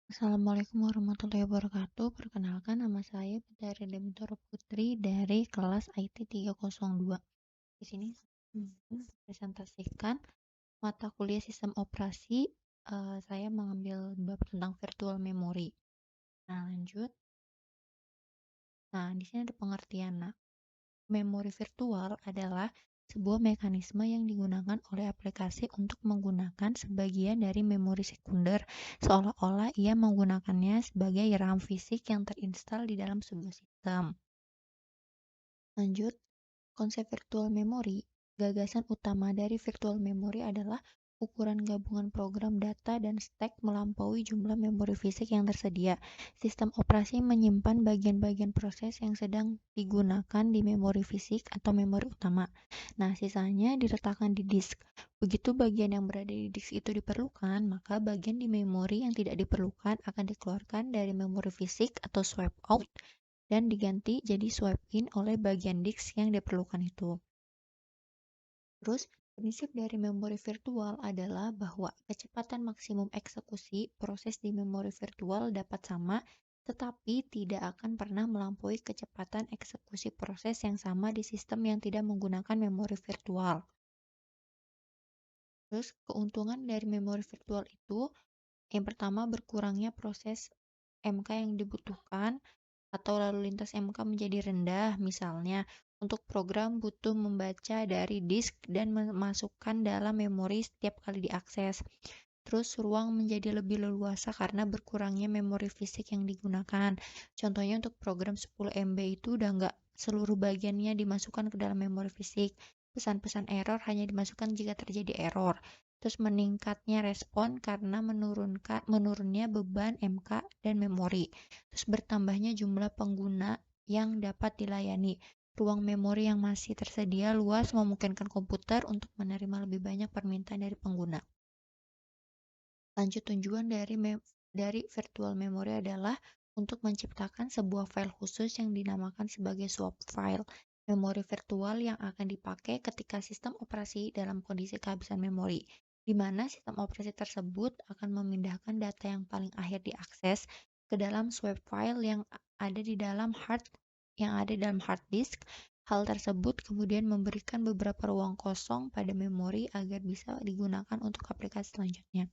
Assalamualaikum warahmatullahi wabarakatuh. Perkenalkan nama saya Putri Demintoro Putri dari kelas IT 302. Di sini saya mempresentasikan mata kuliah sistem operasi. Saya mengambil bab tentang virtual memory. Nah, lanjut. Nah, di sini ada pengertian. Nah, memori virtual adalah sebuah mekanisme yang digunakan oleh aplikasi untuk menggunakan sebagian dari memori sekunder, seolah-olah ia menggunakannya sebagai RAM fisik yang terinstal di dalam sebuah sistem. Lanjut, konsep virtual memory. Gagasan utama dari virtual memory adalah ukuran gabungan program data dan stek melampaui jumlah memori fisik yang tersedia. Sistem operasi menyimpan bagian-bagian proses yang sedang digunakan di memori fisik atau memori utama. Nah, sisanya diletakkan di disk. Begitu bagian yang berada di disk itu diperlukan, maka bagian di memori yang tidak diperlukan akan dikeluarkan dari memori fisik atau swipe out dan diganti jadi swipe in oleh bagian disk yang diperlukan itu. Terus, prinsip dari memori virtual adalah bahwa kecepatan maksimum eksekusi proses di memori virtual dapat sama, tetapi tidak akan pernah melampaui kecepatan eksekusi proses yang sama di sistem yang tidak menggunakan memori virtual. Terus, keuntungan dari memori virtual itu, yang pertama berkurangnya proses MK yang dibutuhkan, atau lalu lintas MK menjadi rendah, misalnya untuk program butuh membaca dari disk dan memasukkan dalam memori setiap kali diakses. Terus ruang menjadi lebih leluasa karena berkurangnya memori fisik yang digunakan. Contohnya untuk program 10 MB itu udah nggak seluruh bagiannya dimasukkan ke dalam memori fisik. Pesan-pesan error hanya dimasukkan jika terjadi error. Terus meningkatnya respon karena menurunnya beban MK dan memori. Terus bertambahnya jumlah pengguna yang dapat dilayani. Ruang memori yang masih tersedia luas memungkinkan komputer untuk menerima lebih banyak permintaan dari pengguna. Lanjut, tujuan dari virtual memory adalah untuk menciptakan sebuah file khusus yang dinamakan sebagai swap file, memori virtual yang akan dipakai ketika sistem operasi dalam kondisi kehabisan memori, di mana sistem operasi tersebut akan memindahkan data yang paling akhir diakses ke dalam swap file yang ada di dalam hard disk. Hal tersebut kemudian memberikan beberapa ruang kosong pada memori agar bisa digunakan untuk aplikasi selanjutnya.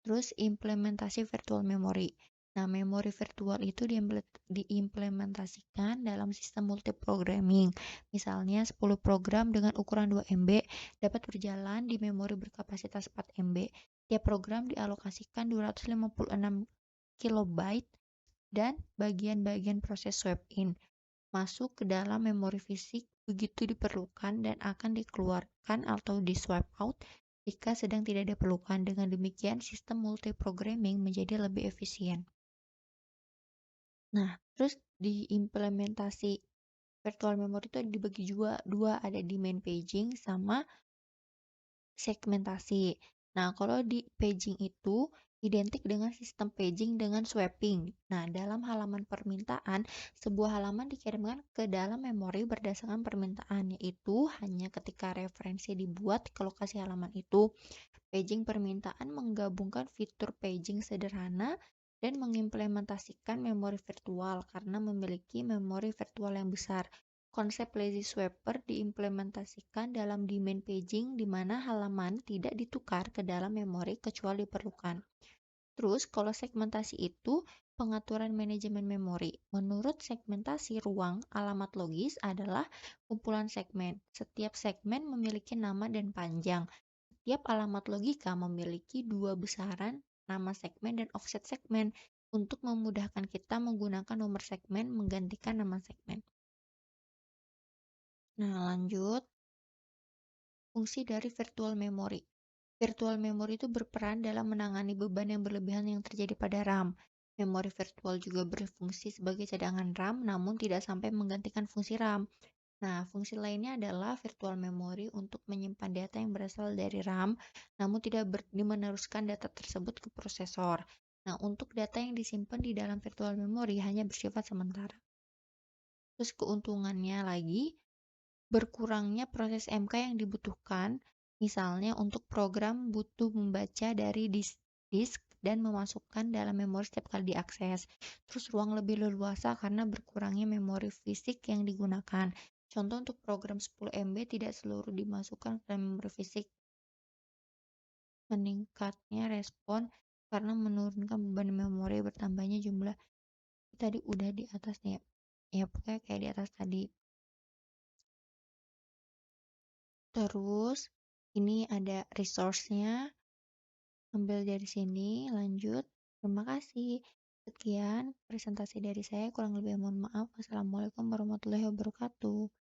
Terus implementasi virtual memory. Nah, memori virtual itu diimplementasikan dalam sistem multiprogramming. Misalnya 10 program dengan ukuran 2 MB dapat berjalan di memori berkapasitas 4 MB. Tiap program dialokasikan 256 kilobyte dan bagian-bagian proses swap in masuk ke dalam memori fisik begitu diperlukan dan akan dikeluarkan atau di swipe out jika sedang tidak diperlukan. Dengan demikian, sistem multiprogramming menjadi lebih efisien. Nah, terus di implementasi virtual memory itu dibagi dua, ada demand paging sama segmentasi. Nah, kalau di paging itu identik dengan sistem paging dengan swapping. Nah, dalam halaman permintaan, sebuah halaman dikirimkan ke dalam memori berdasarkan permintaan, yaitu hanya ketika referensi dibuat ke lokasi halaman itu. Paging permintaan menggabungkan fitur paging sederhana dan mengimplementasikan memori virtual karena memiliki memori virtual yang besar. Konsep lazy swapper diimplementasikan dalam demand paging di mana halaman tidak ditukar ke dalam memori kecuali diperlukan. Terus, kalau segmentasi itu pengaturan manajemen memori. Menurut segmentasi ruang, alamat logis adalah kumpulan segmen. Setiap segmen memiliki nama dan panjang. Setiap alamat logika memiliki dua besaran nama segmen dan offset segmen untuk memudahkan kita menggunakan nomor segmen menggantikan nama segmen. Nah, lanjut. Fungsi dari virtual memory. Virtual memory itu berperan dalam menangani beban yang berlebihan yang terjadi pada RAM. Memori virtual juga berfungsi sebagai cadangan RAM, namun tidak sampai menggantikan fungsi RAM. Nah, fungsi lainnya adalah virtual memory untuk menyimpan data yang berasal dari RAM, namun tidak meneruskan data tersebut ke prosesor. Nah, untuk data yang disimpan di dalam virtual memory hanya bersifat sementara. Terus keuntungannya lagi, berkurangnya proses MK yang dibutuhkan, misalnya untuk program butuh membaca dari disk dan memasukkan dalam memori setiap kali diakses. Terus ruang lebih leluasa karena berkurangnya memori fisik yang digunakan. Contoh untuk program 10 MB tidak seluruh dimasukkan ke dalam memori fisik. Meningkatnya respon karena menurunkan beban memori, bertambahnya jumlah tadi udah di atasnya ya. Ya pokoknya kayak di atas tadi. Terus ini ada resource-nya, ambil dari sini, lanjut. Terima kasih. Sekian presentasi dari saya, kurang lebih mohon maaf. Wassalamualaikum warahmatullahi wabarakatuh.